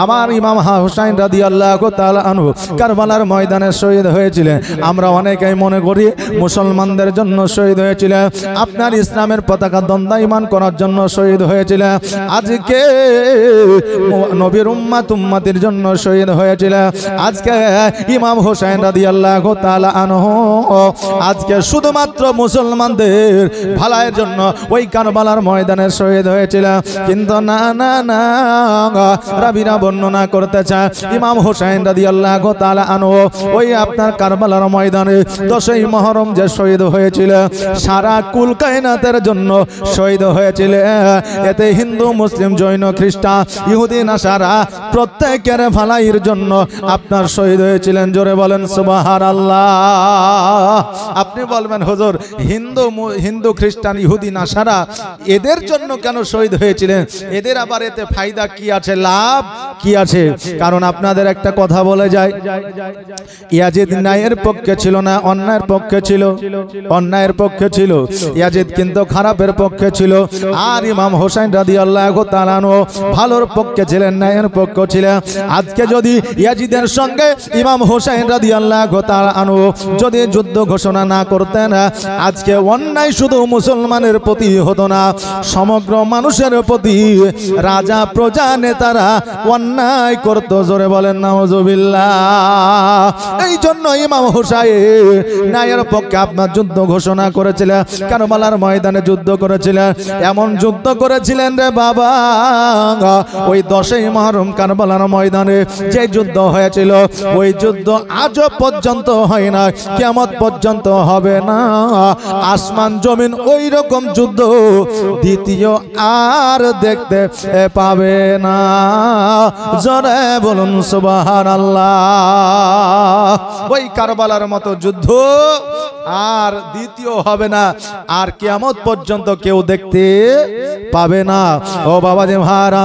আমার ইমাম হুসাইন রাদিয়াল্লাহু তাআলা আনহু কারবালার ময়দানে শহীদ হয়েছিলেন। আমরা অনেকেই মনে করি মুসলমানদের জন্য শহীদ হয়েছিলেন, আপনার ইসলামের পতাকা দণ্ডায়মান করার জন্য শহীদ হয়েছিলেন। আজকে নবীর উম্মতির জন্য শহীদ হয়েছিলেন। আজকে ইমাম হুসাইন রাদিয়াল্লাহু তাআলা আনহু আজকে শুধুমাত্র মুসলমানদের ভালাইয়ের জন্য ওই কারবালার ময়দানে শহীদ হয়েছিলেন। কিন্তু না না না, রাবিরা বর্ণনা করতে চায় ইমাম হুসাইন রাদিয়াল্লাহু তাআলা আনহু ওই আপনার কারবালার ময়দানে 10ই মুহররম যে শহীদ হয়েছিল, সারা কুল কায়নাতের জন্য শহীদ হয়েছিল। এতে হিন্দু মুসলিম জৈন খ্রিস্টান ইহুদি নাসারা প্রত্যেকের ভালাইয়ের জন্য আপনার শহীদ হয়েছিলেন। জোরে বলেন সুবহানাল্লাহ। আপনি বলবেন হুজুর হিন্দু খ্রিস্টান ইহুদি নাসারা এদের জন্য কেন শহীদ হয়েছিলেন? এদের আবার এতে ফায়দা কি আছে, লাভ কি আছে? কারণ আপনাদের একটা কথা বলে যায়, ইয়াজিদ ন্যায়ের পক্ষে ছিল না, অন্যায়ের পক্ষে ছিল। অন্যায়ের পক্ষে ছিল, ইয়াজিদ কিন্তু খারাপের পক্ষে ছিল। আর ইমাম হুসাইন রাদিয়াল্লাহু তাআলা আনহু ভালোর পক্ষে ছিলেন, ন্যায়ের পক্ষে ছিলেন। আজকে যদি ইয়াজিদের সঙ্গে ইমাম হুসাইন রাদিয়াল্লাহু তাআলা আনহু যদি যুদ্ধ ঘোষণা না করতেন, আজকে অন্যায় শুধু মুসলমানের প্রতি হতো না, সমগ্র মানুষের প্রতি রাজা প্রজা নেতারা অন্যায় করত। জোরে বলেন নাউজুবিল্লাহ। এই জন্য ইমাম হুসাইন ন্যায়ের পক্ষে আপনার যুদ্ধ ঘোষণা করেছিলেন, কারবালার ময়দানে যুদ্ধ করেছিলেন। এমন যুদ্ধ করেছিলেন রে বাবা, ওই 10ই মুহররম কারবালার ময়দানে যে যুদ্ধ হয়েছিল, ওই যুদ্ধ আজও পর্যন্ত হয় না, কিয়ামত পর্যন্ত হবে না। আসমান জমিন ওই রকম যুদ্ধ দ্বিতীয় আর দেখতে পাবে না। জোরে বলুন সুবহানাল্লাহ। ওই কারবালার মতো যুদ্ধ আর দ্বিতীয় হবে না, আর কিয়ামত পর্যন্ত কেউ দেখতে পাবে না। ও বাবা যে ভাইরা,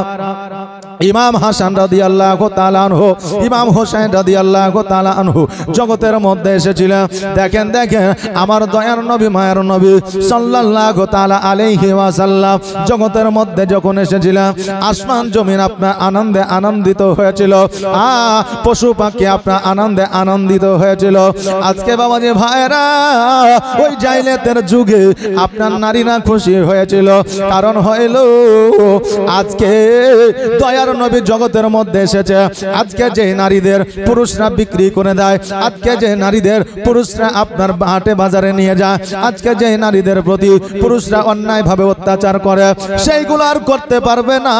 ইমাম হাসান রাদিয়াল্লাহু তাআলা আনহু, ইমাম হুসাইন রাদিয়াল্লাহু তাআলা আনহু জগতের মধ্যে এসেছিলেন। দেখেন দেখেন, আমার দয়ার নবী মায়ের নবী সাল্লাল্লাহু তাআলা আলাইহি ওয়াসাল্লাম জগতের মধ্যে যখন এসেছিলেন, আসমান জমিন আপনার আনন্দে আনন্দিত হয়েছিল, পশু পাখি আপনার আনন্দে আনন্দিত হয়েছিল। আজকে বাবাজি ভাইরা, ওই জাইলাতের যুগে আপনার নারীরা খুশি হয়েছিল। কারণ হইল আজকে দয়ার নবী জগতের মধ্যে এসেছে। আজকে যে নারীদের পুরুষরা বিক্রি করে দেয়, আজকে যে নারীদের পুরুষরা আপনার হাটে বাজারে নিয়ে যায়, আজকে যে নারীদের প্রতি পুরুষরা অন্যায়ভাবে অত্যাচার করে, সেইগুলো আর করতে পারবে না।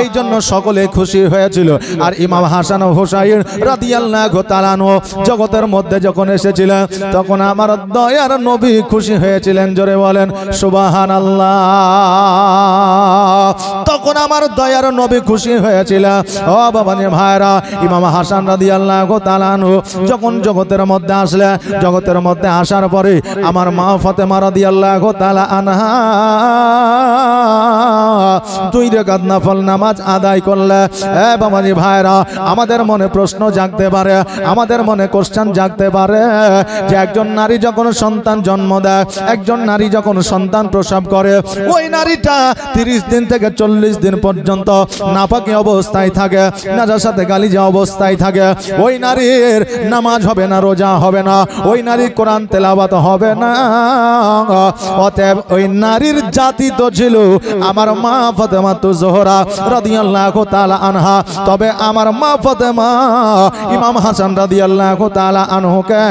এই জন্য সকলে খুশি হয়েছিল। আর ইমাম হাসান ও হুসাইন রাদিয়াল্লাহু তাআলা আনহু জগতের মধ্যে যখন এসেছিলেন, তখন আমার দয়ার নবী খুশি হয়েছিলেন। জোরে বলেন সুবহানাল্লাহ। তখন আমার দয়ার নবী খুশি হয়েছিল। ও বাবা নে ভাইরা, ইমাম হাসান রাদিয়াল্লাহু তাআলা আনহু যখন জগতের মধ্যে আসলেন, জগতের মধ্যে আসার পরে আমার মা ফাতেমা রাদিয়াল্লাহু তাআলা আনহা 2 রাকাত নফল নামাজ আদায় করলে। বাবা নে ভাইরা, আমাদের মনে প্রশ্ন জাগতে পারে, আমাদের মনে কোশ্চেন জাগতে পারে যে একজন নারী যখন সন্তান জন্ম দেয়, একজন নারী যখন সন্তান প্রসব করে, ওই নারীটা 30 দিন থেকে 40 দিন পর্যন্ত নাপাকি অবস্থায় থাকে, নাজাসাতে গালিজা অবস্থায় থাকে। ওই নারীর নামাজ হবে না, রোজা হবে না, ওই নারীর কোরআন তেলাওয়াত হবে না। অতএব ওই নারীর জাতি তো ছিল আমার মা ফাতেমা জোহরা রাদিয়াল্লাহু তাআলা আনহা। তবে আমার মা ফাতেমা ইমাম হাসান রাদিয়াল্লাহু তাআলা আনহুকে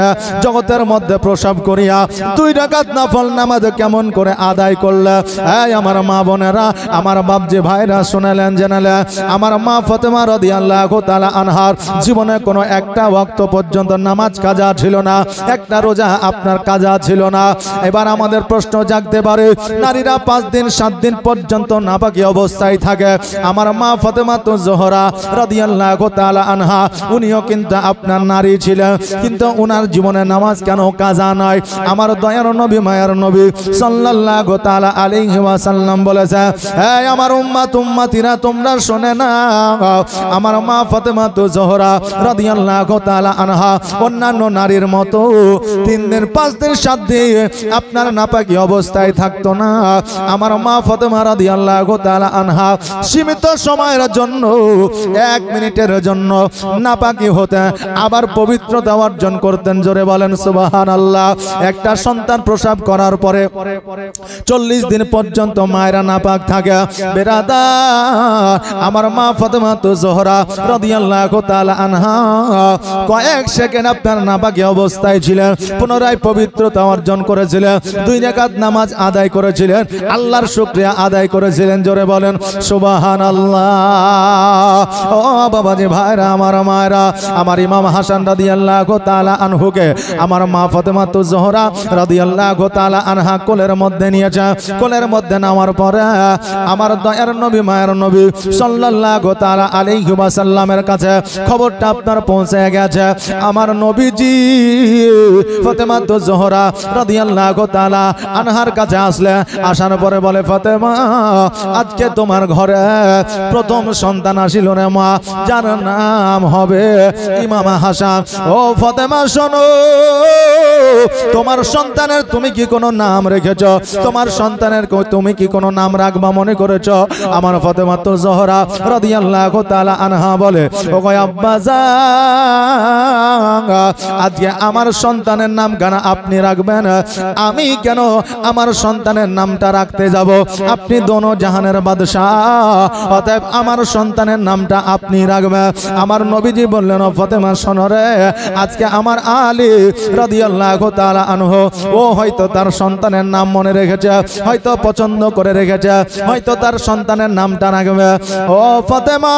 জগতের মধ্যে প্রসব করিয়া 2 রাকাত নফল নামাজ কেমন করে আদায় করলে? এই আমার মা বোনেরা, আমার বাপজি ভাইরা শুনলেন জানালেন, আমার মা ফাতেমা রাদিয়াল্লাহু তাআলা আনহার জীবনে কোনো একটা ওয়াক্ত পর্যন্ত নামাজ কাজা ছিল না, একটা রোজা আপনার কাজা ছিল না। এবার আমাদের প্রশ্ন জাগতে পারে, নারীরা 5 দিন 7 দিন পর্যন্ত নাপাকি অবস্থায় থাকে, আমার মা ফাতেমা জোহরা রাদিয়াল্লাহু তাআলা আনহা উনিও কিন্তু আপনার নারী ছিলেন, কিন্তু ওনার জীবনে নামাজ কেন কাজা নয়? আমার দয়ার নবী মায়ের নবী সাল্লাল্লাহু তাআলা আলাইহি ওয়াসাল্লাম বলেছে, হে আমার উম্মতিরা, তোমরা শুনে না, আমার মা ফাতেমা জোহরা রাদিয়াল্লাহু তাআলা আনহা অন্যান্য নারীর মতো 3 দিন 5 দিন 7 দিন আপনার নাপাকি অবস্থায় থাকতো না। আমার মা ফাতেমা রাদিয়াল্লাহু রাদিয়াল্লাহু তাআলা আনহা সীমিত সময়ের জন্য 1 মিনিটের জন্য নাপাকি হতে আবার পবিত্রতা অর্জন করতেন। জোরে বলেন সুবহানাল্লাহ। একটা সন্তান প্রসব করার পরে 40 দিন পর্যন্ত মায়েরা নাপাক থাকে। বেরাদার, আমার মা ফাতেমা জোহরা রাদিয়াল্লাহু তাআলা আনহা কয়েক সেকেন্ড আপনার নাপাকি অবস্থায় ছিলেন, পুনরায় পবিত্রতা অর্জন করেছিলেন, 2 রাকাত নামাজ আদায় করেছিলেন, আল্লাহর শুকরিয়া আদায় করেছিলেন। জোরে বলেন সুবহানাল্লাহ। ও বাবাজি ভাইরা, আমার মায়েরা, আমার ইমাম হাসান রাদিয়াল্লাহু তাআলা আনহুকে আমার মা ফাতেমা জোহরা রাদিয়াল্লাহু তাআলা আনহা কোলের মধ্যে নিয়েছে। কোলের মধ্যে নেওয়ার পরে আমার দয়ার নবী মায়ের নবী সাল্লাল্লাহু তাআলা আলাইহি ওয়াসাল্লামের কাছে খবরটা আপনার পৌঁছে গেছে। আমার নবীজি ফাতেমা জোহরা রাদিয়াল্লাহু তাআলা আনহার কাছে আসলে, আসার পরে বলে, ফাতেমা, আজকে তোমার ঘরে প্রথম সন্তান আসিল রে মা, যার নাম হবে ইমাম হাসান। ও ফাতেমা শোনো, তোমার সন্তানের তুমি কি কোনো নাম রেখেছ? তোমার সন্তানের তুমি কি কোনো নাম রাখবা মনে করেছ? আমার ফাতেমা জোহরা রাদিয়াল্লাহু তাআলা আনহা বলে, ও গো আব্বাজান, আজকে আমার সন্তানের নাম কেন আপনি রাখবেন? আমি কেন আমার সন্তানের নামটা রাখতে যাব? আপনি দোনো জাহানের বাদশাহ, অতএব আমার সন্তানের নামটা আপনি রাখবেন। আমার নবীজি বললেন, ও ফাতেমা শোনো রে, আজকে আমার আলী রাদিয়াল্লাহু তাআলা আনহু ও হয়তো তার সন্তানের নাম মনে রেখেছে, হয়তো পছন্দ করে রেখেছে, হয়তো তার সন্তানের নামটা রাখবে। ও ফাতেমা,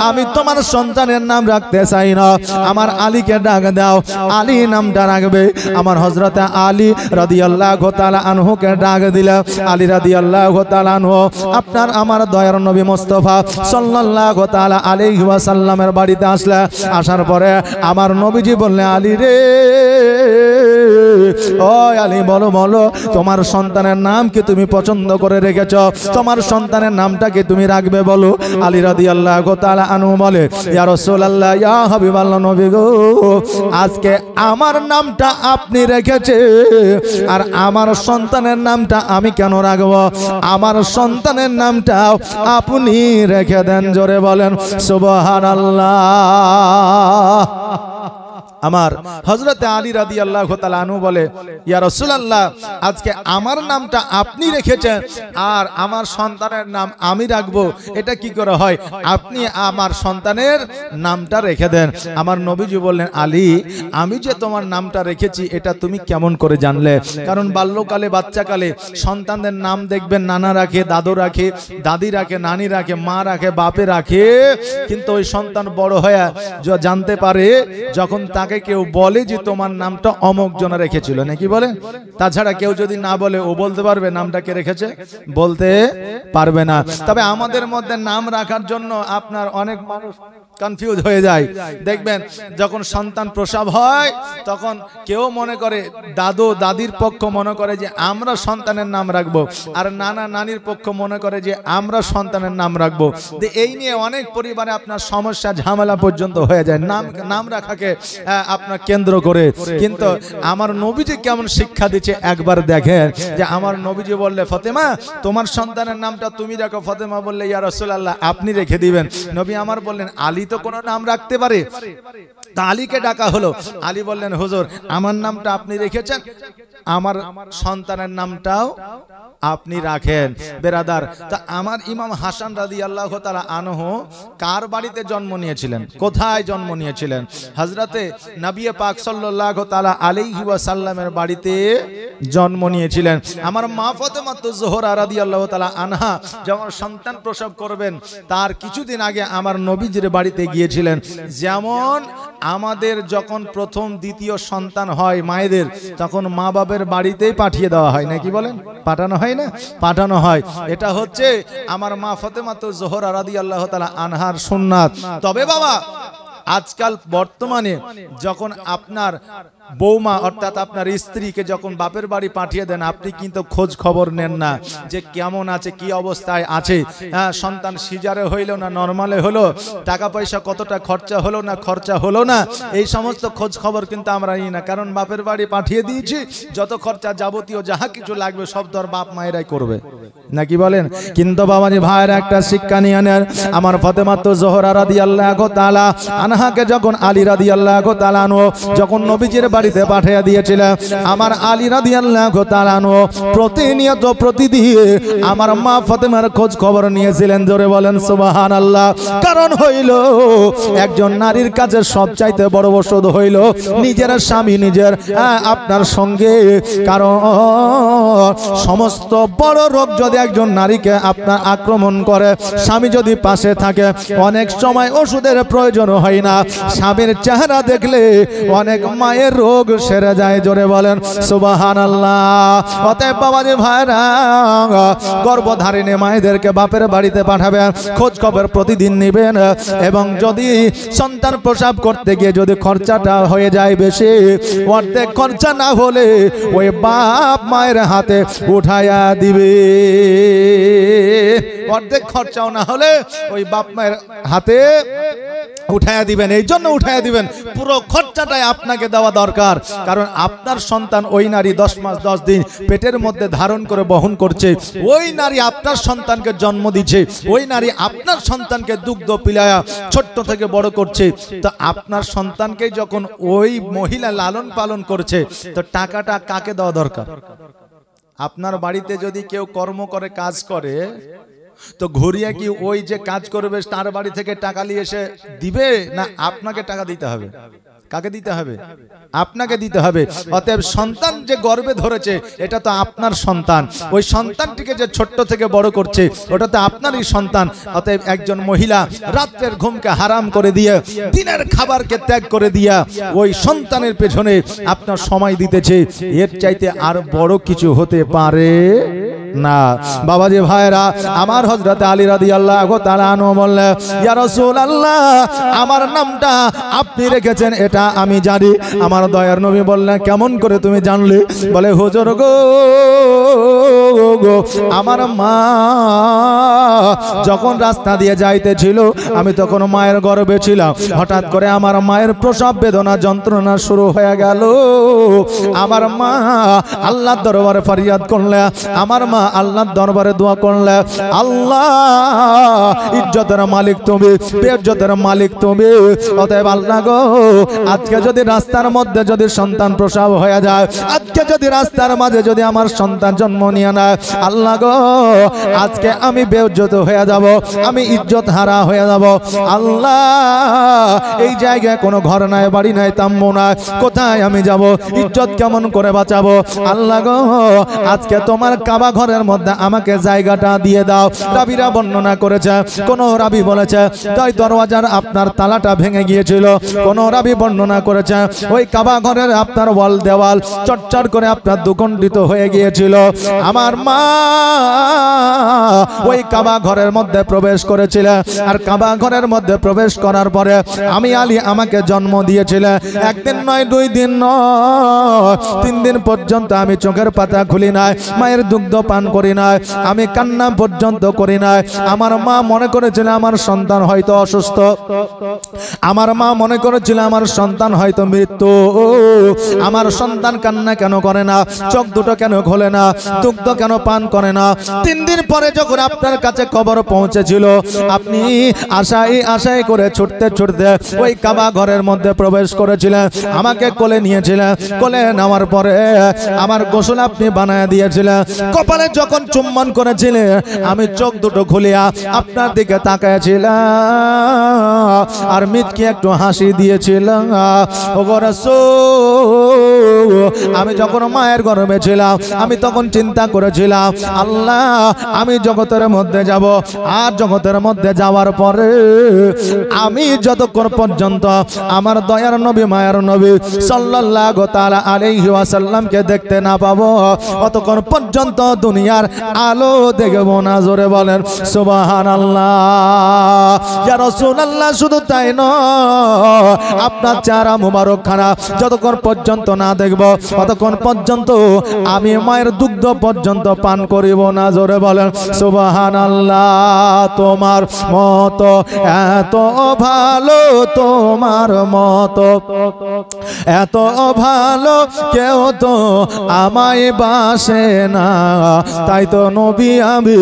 আমি তোমার সন্তানের নাম রাখতে চাই না, আমার আলীকে ডাক দাও, আলী নামটা রাখবে। আমার হযরতে আলী রাদিয়াল্লাহু তাআলা আনহুকে ডাক দিলেন। আলী রাদিয়াল্লাহু তাআলা আনহু আপনার আমার দয়ার নবী মুস্তাফা সাল্লাল্লাহু তাআলা আলাইহি ওয়াসাল্লামের বাড়িতে আসলে, আসার পরে আমার নবীজি বললেন, আলী রে, ও আলী, বলো বলো, তোমার সন্তানের নাম কি তুমি পছন্দ করে রেখেছ? তোমার সন্তানের নামটা কি তুমি রাখবে বলো? আলী রাদিয়াল্লাহু তাআলা আনহু বলে, ইয়া রাসূলুল্লাহ, ইয়া হাবিবাল্লাহ, নবী গো, আজকে আমার নামটা আপনি রেখেছে, আর আমার সন্তানের নামটা আমি কেন রাখবো? আমার সন্তানের নামটাও আপনি রেখে দেন। জোরে বলেন সুবহানাল্লাহ। আমার হযরতে আলী রাদিয়াল্লাহু তাআলা আনহু বলে, ইয়া রাসূলুল্লাহ, আজকে আমার নামটা আপনি রেখেছেন আর আমার সন্তানের নাম আমি রাখবো, এটা কি করে হয়? আপনি আমার সন্তানের নামটা রেখে দেন। আমার নবীজি বললেন, আলী, আমি যে তোমার নামটা রেখেছি এটা তুমি কেমন করে জানলে? কারণ বাল্যকালে, বাচ্চাকালে সন্তানদের নাম দেখবেন নানা রাখে, দাদু রাখে, দাদি রাখে, নানি রাখে, মা রাখে, বাপে রাখে, কিন্তু ওই সন্তান বড় হয়ে জানতে পারে যখন তাকে কেউ বলে যে তোমার নামটা অমুক জন রেখেছিল, নাকি বলে? তাছাড়া কেউ যদি না বলে ও বলতে পারবে নামটা কে রেখেছে? বলতে পারবে না। তবে আমাদের মধ্যে নাম রাখার জন্য আপনার অনেক মানুষ কনফিউজ হয়ে যায়। দেখবেন যখন সন্তান প্রসব হয় তখন কেউ মনে করে, দাদু দাদির পক্ষ মনে করে যে আমরা সন্তানের নাম রাখবো, আর নানা নানির পক্ষ মনে করে যে আমরা সন্তানের নাম রাখবো। এই নিয়ে অনেক পরিবারে আপনার সমস্যা ঝামেলা পর্যন্ত হয়ে যায় নাম রাখাকে আপনার কেন্দ্র করে। কিন্তু আমার নবীজি কেমন শিক্ষা দিচ্ছে একবার দেখেন, যে আমার নবীজি বললে, ফাতেমা, তোমার সন্তানের নামটা তুমি রাখো। ফাতেমা বললে, ইয়া রাসূলুল্লাহ, আপনি রেখে দিবেন। নবী আমার বললেন, আলী তো কোনো নাম রাখতে পারে। তা আলীকে ডাকা হলো। আলী বললেন, হুজুর, আমার নামটা আপনি রেখেছেন, আমার সন্তানের নামটাও আপনি রাখেন। বেরাদার, তা আমার ইমাম হাসান রাদিয়াল্লাহু তাআলা আনহু কার বাড়িতে জন্ম নিয়েছিলেন? কোথায় জন্ম নিয়েছিলেন? হযরতে নবী পাক সাল্লাল্লাহু তাআলা আলাইহি ওয়াসাল্লামের বাড়িতে জন্ম নিয়েছিলেন। আমার মা ফাতেমা জোহরা রাদিয়াল্লাহু তাআলা আনহা যখন সন্তান প্রসব করবেন তার কিছুদিন আগে আমার নবীজির বাড়িতে গিয়েছিলেন। যেমন আমাদের যখন প্রথম দ্বিতীয় সন্তান হয় মায়েদের, তখন মা বাবার বাড়িতেই পাঠিয়ে দেওয়া হয়, নাকি বলেন? পাঠানো হয় না? পাঠানো হয়। এটা হচ্ছে আমার মা ফাতেমা জোহরা রাদিয়াল্লাহু তাআলা আনহার সুন্নাত। তবে বাবা, আজকাল বর্তমানে যখন আপনার বৌমা অর্থাৎ আপনার স্ত্রীকে যখন বাপের বাড়ি পাঠিয়ে দেন, আপনি কিন্তু খোঁজ খবর নেন না যে কেমন আছে, কি অবস্থায় আছে, সন্তান সিজারে হইলো না নরমালে হলো, টাকা পয়সা কতটা খরচা হলো না খরচা হলো না, এই সমস্ত খোঁজ খবর কিন্তু আমরা নিই না। কারণ বাপের বাড়ি পাঠিয়ে দিয়েছি, যত খরচা যাবতীয় যাহা কিছু লাগবে সব তোর বাপ মায়েরাই করবে, নাকি বলেন? কিন্তু বাবাজি ভাইয়ের একটা শিক্ষা নিয়ে নেন। আমার ফাতেমা জোহরা রাদিয়াল্লাহু তাআলা আনহাকে যখন আলী রাদিয়াল্লাহু তাআলা আনহু যখন নবীজির বাড়িতে পাঠিয়ে দিয়েছিলেন, আমার আলী রাদিয়াল্লাহু তাআলা আনহু প্রতিনিয়ত প্রতিদিন আমার মা ফাতেমার খোঁজ খবর নিয়েছিলেন। জোরে বলেন সুবহানাল্লাহ। কারণ হইল একজন নারীর কাছে সবচাইতে বড় ওষুধ হইল নিজের স্বামী, নিজের আপনার সঙ্গে। কারণ সমস্ত বড় রোগ যদি একজন নারীকে আপনার আক্রমণ করে, স্বামী যদি পাশে থাকে, অনেক সময় ওষুধের প্রয়োজন হয় না, স্বামীর চেহারা দেখলে অনেক মায়ের রোগ সেরে যায়। জোরে বলেন সুবহানাল্লাহ। অতএব বাবাজি ভাইরা, গর্ভধারিণী মায়েদেরকে বাপের বাড়িতে পাঠাবেন, খোঁজ খবর প্রতিদিন নেবেন, এবং যদি সন্তান প্রসব করতে গিয়ে যদি খরচাটা হয়ে যায় বেশি, অর্ধেক খরচা না হলে ওই বাপ মায়ের হাতে উঠাইয়া দিবে, অর্ধেক খরচাও না হলে ওই বাপ মায়ের হাতে উঠাইয়া দিবেন। এই জন্য উঠাইয়া দিবেন, পুরো খরচাটাই আপনাকে দেওয়া দরকার। কারণ আপনার সন্তান ওই নারী 10 মাস 10 দিন পেটের মধ্যে ধারণ করে বহন করছে, ওই নারী আপনার সন্তানকে জন্ম দিচ্ছে, ওই নারী আপনার সন্তানকে দুগ্ধ পিলায়া ছোট্ট থেকে বড় করছে। তো আপনার সন্তানকে যখন ওই মহিলা লালন পালন করছে, তো টাকাটা কাকে দেওয়া দরকার? আপনার বাড়িতে যদি কেউ কর্ম করে, কাজ করে, তো ঘুরিয়ে কি ওই যে কাজ করবে তার বাড়ি থেকে টাকা নিয়ে এসে দিবে, না আপনাকে টাকা দিতে হবে? কাকে দিতে হবে? আপনাকে দিতে হবে। অতএব সন্তান যে গর্ভে ধরেছে, এটা তো আপনার সন্তান, ওই সন্তানটিকে যে ছোট্ট থেকে বড় করছে, ওটা তো আপনারই সন্তান। অতএব একজন মহিলা রাত্রের ঘুমকে হারাম করে দিয়ে, দিনের খাবারকে ত্যাগ করে দিয়া ওই সন্তানের পেছনে আপনার সময় দিতেছে, এর চাইতে আর বড় কিছু হতে পারে না। বাবাজি ভাইরা, আমার হযরত আলী রাদিয়াল্লাহু তাআলা আনহু বললেন, ইয়া রাসূলুল্লাহ, আমার নামটা আপনি রেখেছেন এটা আমি জানি। আমার দয়ার নবী বললেন, কেমন করে তুমি জানলে? বলে, হুজুর গো, আমার মা যখন রাস্তা দিয়ে যাইতেছিল, আমি তখন মায়ের গর্ভে ছিলাম। হঠাৎ করে আমার মায়ের প্রসব বেদনা যন্ত্রণা শুরু হয়ে গেল। আমার মা আল্লাহর দরবারে ফরিয়াদ করলে, আমার মা আল্লাহর দরবারে দোয়া করলে, আল্লাহ ইজ্জতের মালিক তুমি, বেইজ্জতের মালিক তুমি। অতএব আল্লাহ গো, আজকে যদি রাস্তার মধ্যে যদি সন্তান প্রসব হয়ে যায়, আজকে যদি রাস্তার মাঝে যদি আমার সন্তান জন্ম নিয়ে নেয়, আল্লাহ গো, আজকে আমি বেইজ্জত হয়ে যাব, আমি ইজ্জত হারা হয়ে যাব। আল্লাহ, এই জায়গায় কোনো ঘর নাই, বাড়ি নাই, তাম্বু নাই, কোথায় আমি যাব? ইজ্জত কেমন করে বাঁচাবো? আল্লাহ গো, আজকে তোমার কাবা ঘরের মধ্যে আমাকে জায়গাটা দিয়ে দাও। রাবিরা বর্ণনা করেছে, কোন রাবি বলেছে তাই দরওয়াজার আপনার তালাটা ভেঙে গিয়েছিল, কোন রাবি বর্ণনা করেছে ওই কাবা ঘরের আপনার ওয়াল দেওয়াল চটচট করে আপনার দুখণ্ডিত হয়ে গিয়েছিল। আমার মা ওই কাবা ঘরের মধ্যে প্রবেশ করেছিল, আর কাবা ঘরের মধ্যে প্রবেশ করার পরে আমি আলী আমাকে জন্ম দিয়েছিল। একদিন নয়, 2 দিন নয়, 3 দিন পর্যন্ত আমি চোখের পাতা খুলি নাই, মায়ের দুগ্ধ পান করি নাই, আমি কান্না পর্যন্ত করি নাই। আমার মা মনে করেছিল আমার সন্তান হয়তো অসুস্থ, আমার মা মনে করেছিল আমার সন্তান হয়তো মৃত্যু। আমার সন্তান কান্না কেন করে না, চোখ দুটো কেন খোলে না, দুগ্ধ কেন পান করে না? 3 দিন পরে যখন আপনার কাছে খবর পৌঁছেছিল, আপনি আশায় করে ছুটতে ছুটতে ওই কাবা ঘরের মধ্যে প্রবেশ করেছিলেন, আমাকে কোলে নিয়েছিলেন। কোলে নেওয়ার পরে আমার গোসল আপনি বানায় দিয়েছিলেন। কপালে যখন চুম্বন করেছিলেন, আমি চোখ দুটো খুলিয়া আপনার দিকে তাকাইছিলাম, আর মিটকে একটু হাসি দিয়েছিলাম। ওগো রাসূল, আমি যখন মায়ের গর্ভে ছিলাম, আমি তখন চিন্তা করেছিলাম, আল্লাহ, আমি জগতের মধ্যে যাব, আর জগতের মধ্যে যাওয়ার পরে আমি যতক্ষণ পর্যন্ত আমার দয়ার নবী, মায়ের নবী সাল্লাল্লাহু তাআলা আলাইহি ওয়াসাল্লামকে দেখতে না পাবো, অতক্ষণ পর্যন্ত দুনিয়ার আলো দেখব না। জোরে বলেন সুবহানাল্লাহ। ইয়া রাসূলুল্লাহ, শুধু তাই নয়, আপনার চেহারা মুবারক খানা যতক্ষণ পর্যন্ত পর্যন্ত না দেখব, ততক্ষণ পর্যন্ত আমি মায়ের দুগ্ধ পর্যন্ত পান করিব না। জোরে বলেন সুবহানাল্লাহ। তোমার মতো এত ভালো, তোমার মতো এত ভালো কেউ তো আমায় বাসে না, তাই তো নবী আমি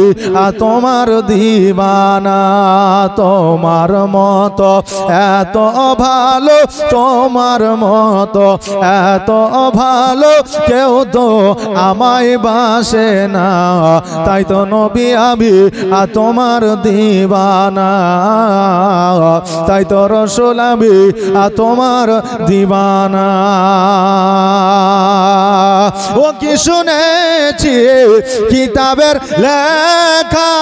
তোমার দিবানা। তোমার মতো এত ভালো, তোমার মতো এত ভালো কেউ তো আমায় বাসে না, তাই তো নবী আমি তোমার দিবানা, তাই তো রসুল আমি তোমার দিবানা। ও কি শুনেছি কিতাবের লেখা,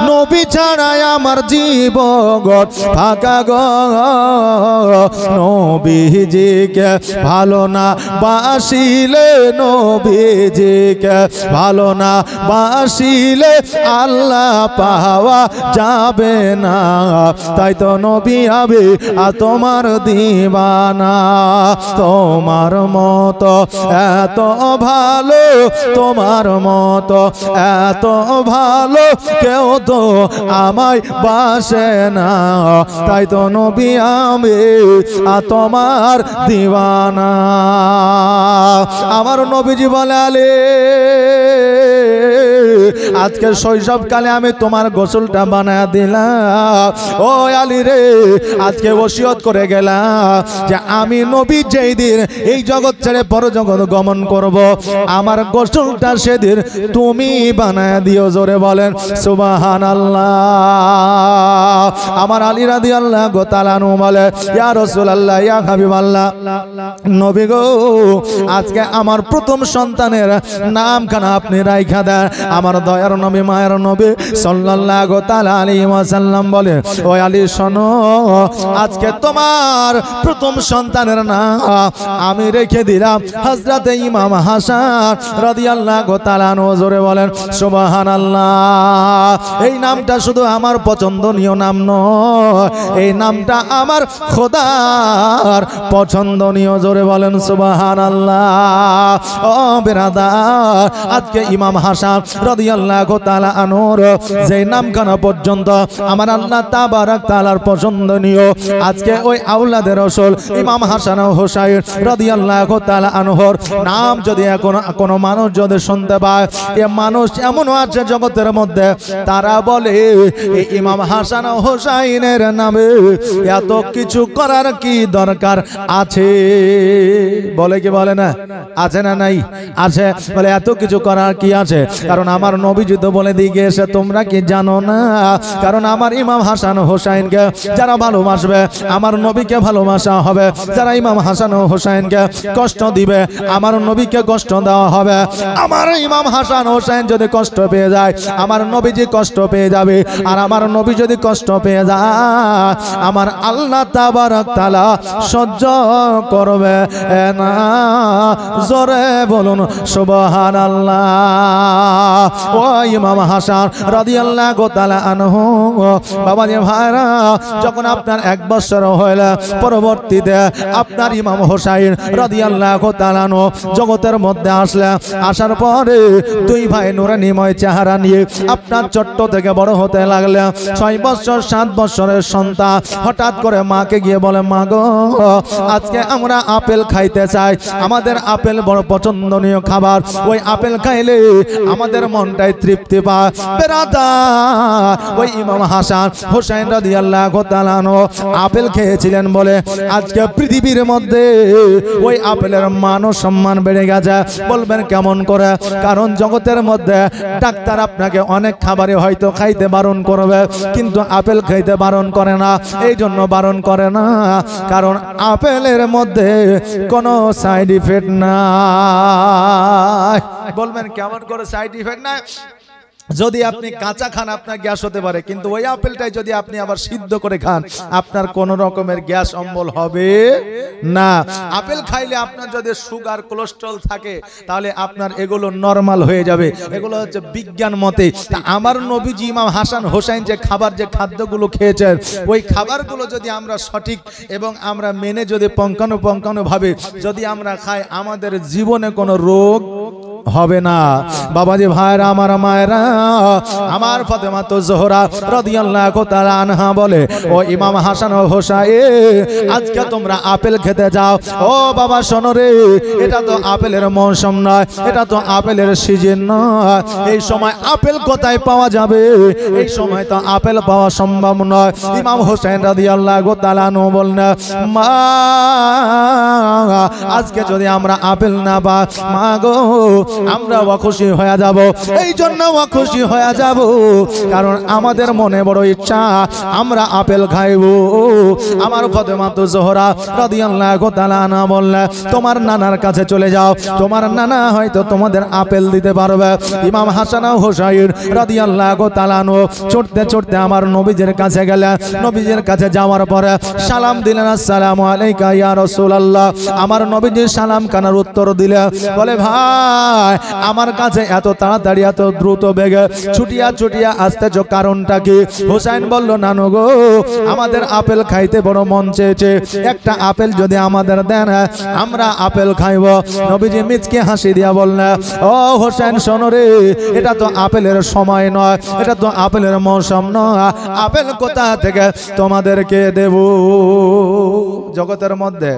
নবী ছাড়াই আমার জীবন ফাঁকা গো। নবীজিকে ভালো না বাসিলে, নবীজিকে ভালো না বাসিলে আল্লাহ পাওয়া যাবে না, তাই তো নবী আমি তোমার দিবানা। তোমার মতো এত ভালো, তোমার মতো এত ভালো কেউ তো আমায় বাসে না, তাই তো নবী আমি তোমার দিবানা। আমার নবীজি বলে আলী, আজকে শৈশবকালে আমি তোমার গোসলটা বানায় দিলাম। ও আলী রে, আজকে ওসিয়ত করে গেলাম যে আমি নবী যেই দিন এই জগৎ ছেড়ে পরজগৎ গমন করব, আমার গোসলটা সেদিন তুমি বানায় দিও। জোরে বলেন সুবহানাল্লাহ। আমার আলী রাদিয়াল্লাহু তাআলা আনহু বলে, ইয়া রাসূলুল্লাহ, ইয়া হাবিবাল্লাহ, নবী গো, আজকে আমার প্রথম সন্তানের নামখানা আপনি রাইখা দেন। আমার দয়ার নবী, মায়ের নবী সাল্লাল্লাহু তাআলা আলাইহি ওয়াসাল্লাম বলে, ও আলী শোনো, আজকে তোমার প্রথম সন্তানের নাম আমি রেখে দিলাম হযরতে ইমাম হাসান রাদিয়াল্লাহু তাআলা আনহু। জোরে বলেন সুবহানাল্লাহ। এই নামটা শুধু আমার পছন্দনীয় নাম নয়, এই নামটা আমার খোদার পছন্দনীয়। জোরে বলেন সুবহানাল্লাহ। ও বিরাদার, আজকে ইমাম হাসান রাদিয়াল্লাহু তাআলা আনহুর যে নামখানা পর্যন্ত আমার আল্লাহ তাবারক তাআলার পছন্দনীয়, আজকে ওই আওলাদের রাসূল ইমাম হাসান ও হুসাইন রাদিয়াল্লাহু তাআলা আনহুর নাম যদি এখন কোনো মানুষ যদি শুনতে পায়, এ মানুষ এমন আছে জগতের মধ্যে তারা বলে এই ইমাম হাসান ও হুসাইনের নামে এত কিছু করার কি দরকার আছে? বলে কি বলে না? আছে না নাই? আছে। বলে এত কিছু করার কি আছে? কারণ আমার নবীজি তো বলে দিয়ে গেছে, তোমরা কি জানো না? কারণ আমার ইমাম হাসান ও হুসাইনকে যারা ভালোবাসবে, আমার নবীকে ভালোবাসা হবে। যারা ইমাম হাসান ও হুসাইনকে কষ্ট দিবে, আমার নবীকে কষ্ট দেওয়া হবে। আমার ইমাম হাসান ও হুসাইন যদি কষ্ট পেয়ে যায়, আমার নবীজি কষ্ট পেয়ে যাবে। আর আমার নবী যদি কষ্ট পেয়ে যায়, আমার আল্লাহ তাবারক তাআলা সহ্য করবে না। জোরে বলুন সুবহানাল্লাহ। ও ইমাম হাসান রাদিয়াল্লাহু তাআলা আনহু, বাবাজি ভাইরা, যখন আপনার 1 বছর হইল, পরবর্তীতে আপনার ইমাম হুসাইন রাদিয়াল্লাহু তাআলা আনহু জগতের মধ্যে আসলেন। আসার পরে 2 ভাই নূরানীময় চেহারা নিয়ে আপনার ছোট্ট থেকে বড় হতে লাগলেন। 6 বছর 7 বছরের সন্তান হঠাৎ করে মাকে গিয়ে বলে, মা গো, আজকে আমরা আপেল খাইতে চাই, আমাদের আপেল বড় পছন্দনীয় খাবার, ওই আপেল খাইলে আমাদের মনটাই তৃপ্তি পায়। বেরাদার, ওই ইমাম হাসান হুসাইন রাদিয়াল্লাহু তাআলা আনহু আপেল খেয়েছিলেন বলে আজকে পৃথিবীর মধ্যে ওই আপেলের মান ও সম্মান বেড়ে গেছে। বলবেন কেমন করে? কারণ জগতের মধ্যে ডাক্তার আপনাকে অনেক খাবারে হয়তো খাইতে বারণ করবে, কিন্তু আপেল খাইতে বারণ করে না। এই জন্য বারণ করে না, কারণ আপেলের মধ্যে কোনো সাইড ইফেক্ট নাই। বলবেন কেমন করে সাইড ইফেক্ট নাই? যদি আপনি কাঁচা খান আপনার গ্যাস হতে পারে, কিন্তু ওই আপেলটাই যদি আপনি আবার সিদ্ধ করে খান আপনার কোনো রকমের গ্যাস অম্বল হবে না। আপেল খাইলে আপনার যদি সুগার কোলেস্ট্রল থাকে তাহলে আপনার এগুলো নরমাল হয়ে যাবে। এগুলো হচ্ছে বিজ্ঞান মতে। আমার নবীজি ইমাম হাসান হোসেন যে খাদ্যগুলো খেয়েছেন ওই খাবারগুলো যদি আমরা সঠিক এবং আমরা মেনে যদি পঙ্কানুপঙ্কানুভাবে যদি আমরা খাই আমাদের জীবনে কোনো রোগ হবে না। বাবাজি ভাইরা আমার মায়েরা, আমার ফাতেমা তো জোহরা রাদিয়াল্লাহু তাআলা আনহা বলে, ও ইমাম হাসান ও হোসাইন আজকে তোমরা আপেল খেতে যাও। ও বাবা শোনো রে, এটা তো আপেলের মৌসুম নয়, এটা তো আপেলের সিজন নয়। এই সময় আপেল কোথায় পাওয়া যাবে? এই সময় তো আপেল পাওয়া সম্ভব নয়। ইমাম হোসেন রাদিয়াল্লাহু তাআলা আনহু বলেন, মা আজকে যদি আমরা আপেল না পাই মা গো আমরা অখুশি হয়ে যাব। এই জন্য অখুশি হয়ে যাব কারণ আমাদের মনে বড় ইচ্ছা আমরা আপেল খাইব। আমার ফাতেমা তো জোহরা রাদিয়াল্লাহু তাআলা আনহা বললেন, তোমার নানার কাছে চলে যাও, তোমার নানা হয়তো তোমাদের আপেল দিতে পারবে। ইমাম হাসান ও হোসাইন রাদিয়াল্লাহু তাআলা আনহু ছুটতে ছুটতে আমার নবীজির কাছে গেলেন। নবীজির কাছে যাওয়ার পরে সালাম দিলেন, আসসালামু আলাইকা ইয়া রাসূলুল্লাহ। আমার নবীজি সালাম কানার উত্তর দিলেন, বলে ভাই আমার কাছে এত তাড়াতাড়ি এত দ্রুত বেগে ছুটিয়া ছুটিয়া আসতেছো কারণটা কি? হোসেন বলল, নানু গো আমাদের আপেল খাইতে বড় মন চেয়েছে, একটা আপেল যদি আমাদের দেন আমরা আপেল খাইব। নবীজি মিচকে হাসি দিয়া বললেন, ও হোসেন শোনো রে, এটা তো আপেলের সময় নয়, এটা তো আপেলের মৌসুম নয়, আপেল কোথা থেকে তোমাদেরকে দেব? জগতের মধ্যে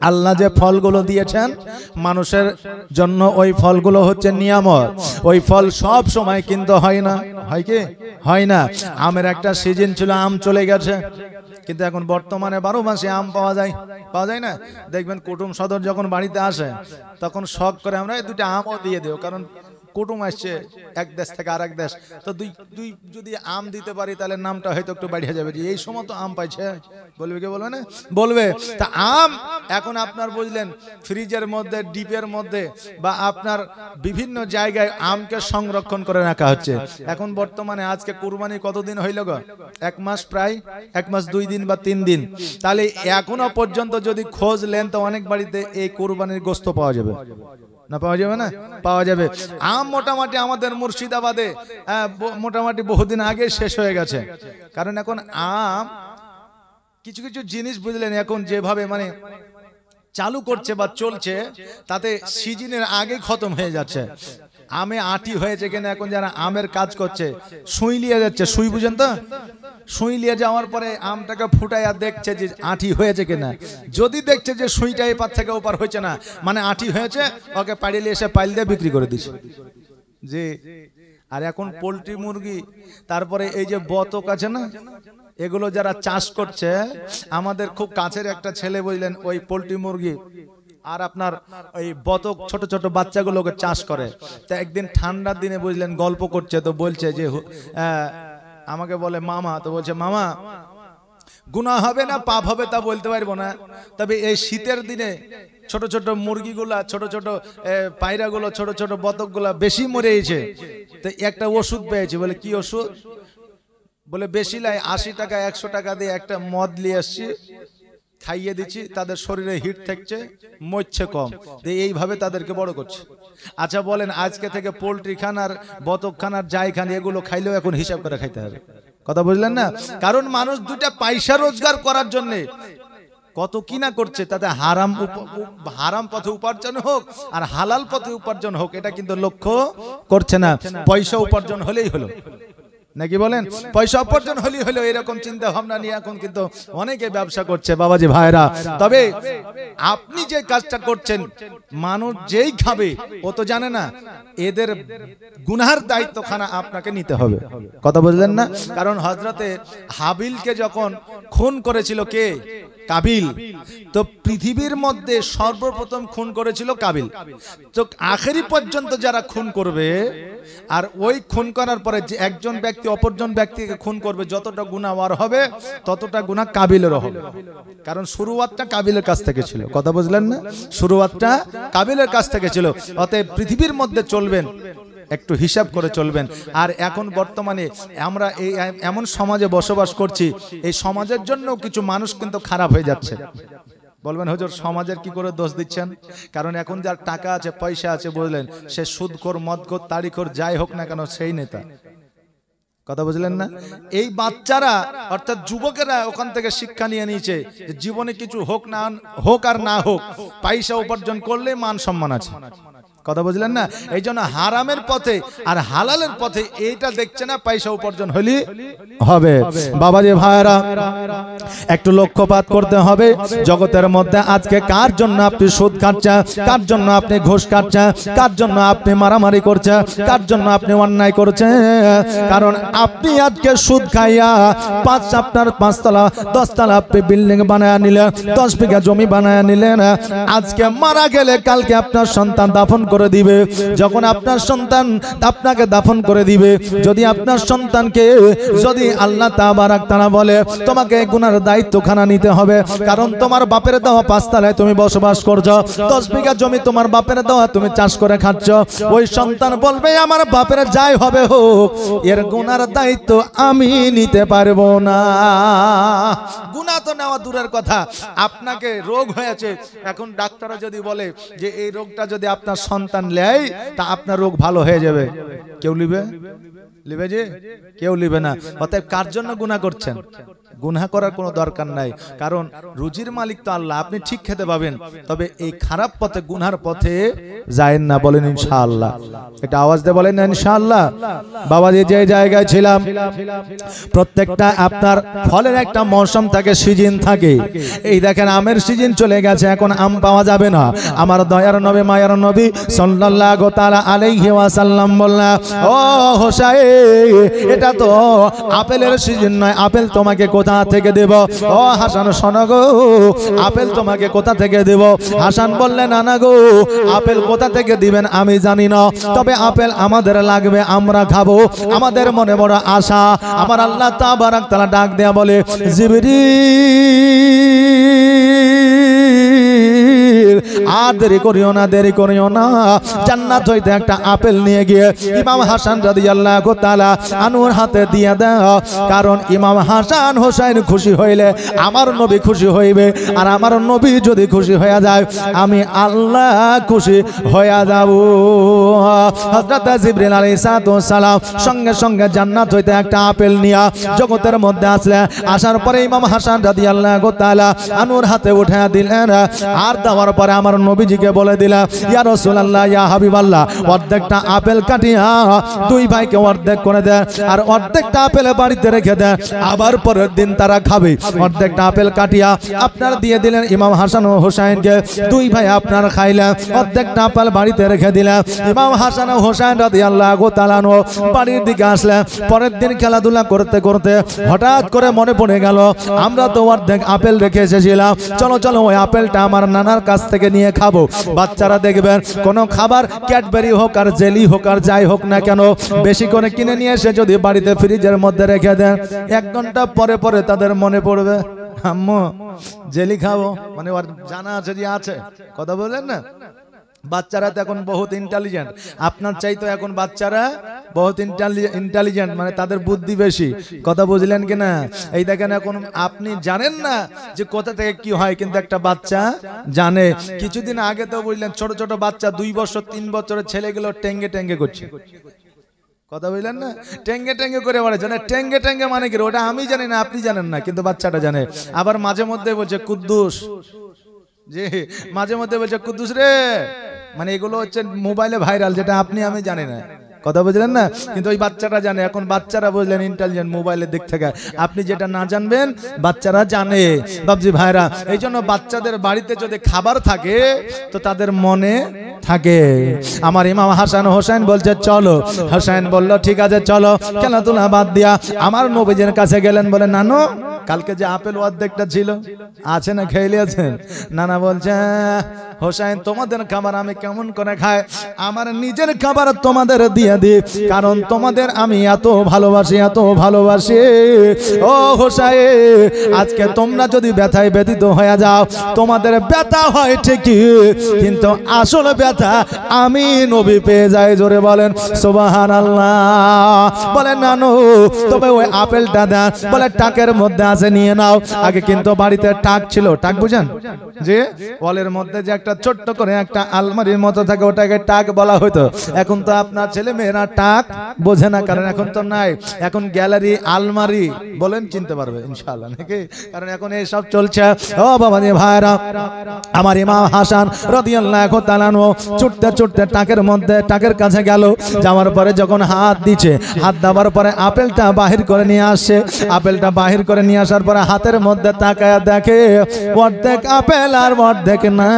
আল্লাহ যে ফলগুলো দিয়েছেন মানুষের জন্য ওই ফলগুলো হচ্ছে নিয়ামত। ওই ফল সব সময় কিন্তু হয় না, হয় কি? হয় না। আমের একটা সিজন ছিল, আম চলে গেছে, কিন্তু এখন বর্তমানে 12 মাসে আম পাওয়া যায় না? দেখবেন কুটুম সদর যখন বাড়িতে আসে তখন শখ করে আমরা এই দুটো আমও দিয়ে দেব, কারণ কুটুম আসছে এক দেশ থেকে আরেক দেশ, তো দুই যদি আম দিতে পারি তাহলে নামটা হয়তো একটু বাড়িয়ে যাবে, যে এই সময় তো আম পাইছে। বলবে কি বলবে না? বলবে। তা আম এখন আপনার বুঝলেন ফ্রিজের মধ্যে, ডিপের মধ্যে বা আপনার বিভিন্ন জায়গায় আমকে সংরক্ষণ করে রাখা হচ্ছে। এখন বর্তমানে আজকে কুরবানি কতদিন হইল গো? 1 মাস, প্রায় 1 মাস 2 দিন বা 3 দিন। তাহলে এখনো পর্যন্ত যদি খোঁজ নেন তো অনেক বাড়িতে এই কুরবানির গোশত পাওয়া যাবে না? পাওয়া যাবে না? পাওয়া যাবে। আম মোটামুটি আমাদের মুর্শিদাবাদে মোটামুটি বহুদিন আগে শেষ হয়ে গেছে, কারণ এখন আম কিছু কিছু জিনিস বুঝলেন এখন যেভাবে মানে চালু করছে বা চলছে তাতে সিজনের আগে খতম হয়ে যাচ্ছে। আমে আটি হয়েছে কিনা এখন যারা আমের কাজ করছে সুই লিয়ে যাচ্ছে, সুই বুঝেন তো? সুই লিয়ে যাওয়ার পরে আমটাকে ফুটাইয়া দেখছে যে আটি হয়েছে কিনা। যদি দেখছে যে সুইটা এপার থেকে ওপার হয়েছে না, মানে আটি হয়েছে, ওকে পাড়িয়ে এসে পাইল দিয়ে বিক্রি করে দিচ্ছে। জি। আর এখন পোল্ট্রি মুরগি, তারপরে এই যে বতক আছে না, এগুলো যারা চাষ করছে, আমাদের খুব কাছের একটা ছেলে বুঝলেন ওই পোল্ট্রি মুরগি আর আপনার ওই বতক ছোট ছোট বাচ্চাগুলোকে চাষ করে। তা একদিন ঠান্ডার দিনে বুঝলেন গল্প করছে, তো বলছে যে আমাকে বলে মামা, তো বলছে মামা গুনাহ হবে না পাপ হবে তা বলতে পারবো না, তবে এই শীতের দিনে ছোট ছোট মুরগিগুলা, ছোট ছোট পায়রাগুলো, ছোট ছোট বতকগুলা বেশি মরেছে, তো একটা ওষুধ পেয়েছে। বলে কি ওষুধ? বলে বেশি লাই 80 টাকা 100 টাকা দিয়ে একটা মদ নিয়ে আসছি, খাইয়ে দিচ্ছি, তাদের শরীরে হিট থাকছে, মরছে কম, এইভাবে তাদেরকে বড় করছে। আচ্ছা বলেন আজকে থেকে পোল্ট্রি খান আর বতক খান আর যাই খান এগুলো খাইলেও এখন হিসাব করে খাইতে হবে। কথা বুঝলেন না? কারণ মানুষ দুটা পয়সা রোজগার করার জন্য কত কিনা করছে, তাতে হারাম পথে উপার্জন হোক আর হালাল পথে উপার্জন হোক এটা কিন্তু লক্ষ্য করছে না। পয়সা উপার্জন হলেই হলো, নাকি বলেন? পয়সা উপার্জন হলেই হলো, এরকম চিন্তা ভাবনা নিয়ে এখন কিন্তু অনেকে ব্যবসা করছে বাবাজি ভাইরা। তবে আপনি যে কাজটা করছেন মানুষ যেই খাবে ও তো জানে না, এদের গুনার দায়িত্বখানা আপনাকে নিতে হবে। কথা বুঝলেন না? কারণ হযরতে হাবিলকে যখন খুন করেছিল কে? কাবিল। তো পৃথিবীর মধ্যে সর্বপ্রথম খুন করেছিল কাবিল। তো আখেরি পর্যন্ত যারা খুন করবে আর ওই খুন করার পরে যে একজন ব্যক্তি অপরজন ব্যক্তিকে খুন করবে, যতটা গুনাহ ওর হবে ততটা গুনাহ কাবিলেরও হবে, কারণ শুরুয়াতটা কাবিলের কাছ থেকে ছিল। কথা বুঝলেন না? শুরুয়াতটা কাবিলের কাছ থেকে ছিল। অতএব পৃথিবীর মধ্যে চলবেন একটু হিসাব করে চলবেন। আর এখন বর্তমানে আমরা এই এমন সমাজে বসবাস করছি, এই সমাজের জন্য কিছু মানুষ কিন্তু খারাপ হয়ে যাচ্ছে। বলবেন হুজুর সমাজের কি করে দোষ দিচ্ছেন? কারণ এখন যার টাকা আছে পয়সা আছে বুঝলেন, সে সুদখোর মদখোর তারিখোর যাই হোক না কেন সেই নেতা। কথা বুঝলেন না? এই বাচ্চারা অর্থাৎ যুবকেরা ওখান থেকে শিক্ষা নিয়ে নিয়েছে যে জীবনে কিছু হোক না হোক আর না হোক, পয়সা উপার্জন করলে মান সম্মান আছে। কথা বুঝলেন না? এই জন্য হারামের পথে আর হালালের পথে এইটা দেখছে না, পয়সা উপার্জন হলি হবে। বাবাজি ভাইরা একটু লক্ষ্যপাত করতে হবে জগতের মধ্যে আজকে কার জন্য আপনি সুদ খাচ্ছেন, কার জন্য আপনি ঘুষ খাচ্ছেন, কার জন্য আপনি মারামারি করছেন, কার জন্য আপনি অন্যায় করছেন। কারণ আপনি আজকে সুদ খাইয়া আপনার 5 তলা 10 তলা আপনি বিল্ডিং বানায় নিলেন, 10 বিঘা জমি বানায় নিলেন। আজকে মারা গেলে কালকে আপনার সন্তান দাফন করে দিবে। যখন আপনার সন্তান আপনাকে দাফন করে দিবে, যদি আপনার সন্তানকে যদি আল্লাহ তাবারাক তাআলা বলে তোমাকে গুনার দায়িত্বখানা নিতে হবে, কারণ তোমার বাপের দেওয়া 5 তলায় তুমি বসবাস করছো, 10 বিঘা জমি তোমার বাপের দেওয়া তুমি চাষ করে খাচ্ছ, ওই সন্তান বলবে আমার বাপের যাই হবে হোক এর গুনার দায়িত্ব আমি নিতে পারবো না। গুনাহ তো নেওয়া দূরের কথা, আপনাকে রোগ হয়েছে, এখন ডাক্তাররা যদি বলে যে এই রোগটা যদি আপনার সন্তান নেয় তা আপনার রোগ ভালো হয়ে যাবে, কেউ লিবে? লিবে যে? কেউ লিবে না। অতএব কার জন্য গুনাহ করছেন? গুনাহ করার কোনো দরকার নাই, কারণ রুজির মালিক তো আল্লাহ। আপনি ঠিক খেতে পাবেন, তবে এই খারাপ পথে গুনার পথে যায়েন না। বলেন ইনশাআল্লাহ। এটা আওয়াজ দিয়ে বলেন না ইনশাআল্লাহ। বাবাজি যে জায়গায় ছিলাম, প্রত্যেকটা আপনার ফলের একটা মৌসুম থাকে, সিজন থাকে। এই দেখেন আমের সিজন চলে গেছে, এখন আম পাওয়া যাবে না। আমার দয়ার নবী মায়ার নবী সাল্লাল্লাহু তাআলা আলাইহি ওয়াসাল্লাম বললেন, ও হোসাইন এটা তো আপেলের সিজন নয়, আপেল তোমাকে কোথা থেকে দেব? ও হাসান শোনো গো, আপেল তোমাকে কোথা থেকে দেব? হাসান বললেন নানা গো, আপেল কোথা থেকে দিবেন আমি জানি না, তবে আপেল আমাদের লাগবে, আমরা খাবো, আমাদের মনে বড় আশা। আমার আল্লাহ তাবারাক তাআলা ডাক দেয়া বলে, জিবরিল আর দেরি করিও না, দেরি করিও না, জান্নাত হইতে একটা আপেল নিয়ে গিয়ে ইমাম হাসান রাদিয়াল্লাহু তাআলা আনুর হাতে দিয়ে দাও। কারণ ইমাম হাসান হোসেন খুশি হইলে আমার নবী খুশি হইবে, আর আমার নবী যদি খুশি হয়ে যায় আমি আল্লাহ খুশি হয়ে যাব। হযরত জিবরিল আলাইহিস সালাম সঙ্গে সঙ্গে জান্নাত হইতে একটা আপেল নিয়ে জগতের মধ্যে আসলেন। আসার পরে ইমাম হাসান রাদিয়াল্লাহু তাআলা আনুর হাতে উঠায়া দিলেন, আর দেওয়ার পরে আমার নবীজিকে বলে দিলেন, ইয়া রাসূলুল্লাহ ইয়া হাবিবাল্লাহ, অর্ধেকটা আপেল কাটিয়া 2 ভাইকে অর্ধেক করে দেন, আর অর্ধেকটা আপেল বাড়িতে রেখে দেন, আবার পরের দিন তারা খাবে। অর্ধেকটা আপেল কাটিয়া আপনার দিয়ে দিলেন ইমাম হাসান ও হোসেনকে, 2 ভাই আপনার খাইলেন, অর্ধেকটা আপেল বাড়িতে রেখে দিলেন। ইমাম হাসান ও হোসেন রাদিয়াল্লাহু তাআলা বাড়ির দিকে আসলেন। পরের দিন খেলাধুলা করতে করতে হঠাৎ করে মনে পড়ে গেল আমরা তো অর্ধেক আপেল রেখে এসেছিলাম, চলো চলো ওই আপেলটা আমার নানার কাছ থেকে নিয়ে খাবো। বাচ্চারা দেখবেন কোনো খাবার ক্যাডবেরি হোক আর জেলি হোক আর যাই হোক না কেন, বেশি করে কিনে নিয়ে এসে যদি বাড়িতে ফ্রিজের মধ্যে রেখে দেন, 1 ঘন্টা পরে পরে তাদের মনে পড়বে আম্মু জেলি খাবো, মানে ওর জানা আছে যে আছে। কথা বলেন না? বাচ্চারা তো এখন বহুত ইন্টেলিজেন্ট, আপনার চাইতো এখন বাচ্চারা বহুত ইন্টেলিজেন্ট, মানে তাদের বুদ্ধি বেশি। কথা বুঝলেন কিনা? এই দেখেন এখন আপনি জানেন না যে কোথা থেকে কি হয়, কিন্তু একটা বাচ্চা জানে। কিছুদিন আগে তো বুঝলেন ছোট ছোট বাচ্চা 2 বছর 3 বছরের ছেলেগুলো টেঙ্গে টেঙ্গে করছে। কথা বললেন না? টেঙ্গে টেঙ্গে করে বেড়াচ্ছে। না টেঙ্গে টেঙ্গে মানে কি ওটা আমি জানি না, আপনি জানেন না, কিন্তু বাচ্চাটা জানে। আবার মাঝে মধ্যে বলছে কুদ্দুস, যে মাঝে মধ্যে বলছে কুদ্দুস রে, মানে এগুলো হচ্ছে মোবাইলে ভাইরাল, যেটা আপনি আমি জানি না। কথা বুঝলেন না? কিন্তু ওই বাচ্চাটা জানে। এখন বাচ্চারা বুঝলেন ইন্টেলিজেন্ট, মোবাইলের দিক থেকে আপনি যেটা না জানবেন বাচ্চারা জানে। বাবজি ভাইরা, এই জন্য বাচ্চাদের বাড়িতে যদি খাবার থাকে তো তাদের মনে থাকে। আমার ইমাম হাসান হোসেন বলছে চলো, হোসেন বলল ঠিক আছে চলো। খেলাধুলা বাদ দিয়া আমার নবীজির কাছে গেলেন, বলে নানু কালকে যে আপেল অর্ধেকটা ছিল আছে না খেয়ে নিয়েছেন? নানা বলছে হোসাইন তোমাদের খাবার আমি কেমন করে খাই, আমার নিজের খাবার তোমাদের দিয়ে দিই, কারণ তোমাদের আমি এত ভালোবাসি, এত ভালোবাসি। ও হোসাইন, আজকে তোমরা যদি ব্যথায় ব্যথিত হয়ে যাও, তোমাদের ব্যথা হয় ঠিকই, কিন্তু আসল ব্যথা আমি নবী পেয়ে যাই। জোরে বলেন সুবহানাল্লাহ। বলেন নানু তবে ওই আপেলটা দেন, বলে টাকের মধ্যে আছে নিয়ে নাও। আগে কিন্তু বাড়িতে টাক ছিল, টাক বুঝেন, যে ওয়ালের মধ্যে যে একটা ছোট্ট করে একটা আলমারির মতো থাকে, ওটাকে টাক বলা হতো। এখন তো আপনার ছেলে মেয়েরা টাক বোঝে না, কারণ এখন তো নাই, এখন গ্যালারি আলমারি বলেন চিনতে পারবে ইনশাআল্লাহ নাকি, কারণ এখন এই সব চলছে। ও বাবা জি ভাইরা, আমার ইমাম হাসান রাদিয়াল্লাহু তাআলা ছুটতে ছুটতে টাকের মধ্যে, টাকের কাছে গেল। যাওয়ার পরে যখন হাত দিচ্ছে, হাত দেওয়ার পরে আপেলটা বাহির করে নিয়ে আসছে। আপেলটা বাহির করে নিয়ে আসার পরে হাতের মধ্যে তাকায় দেখে অর্ধেক আপেল আর অর্ধেক না,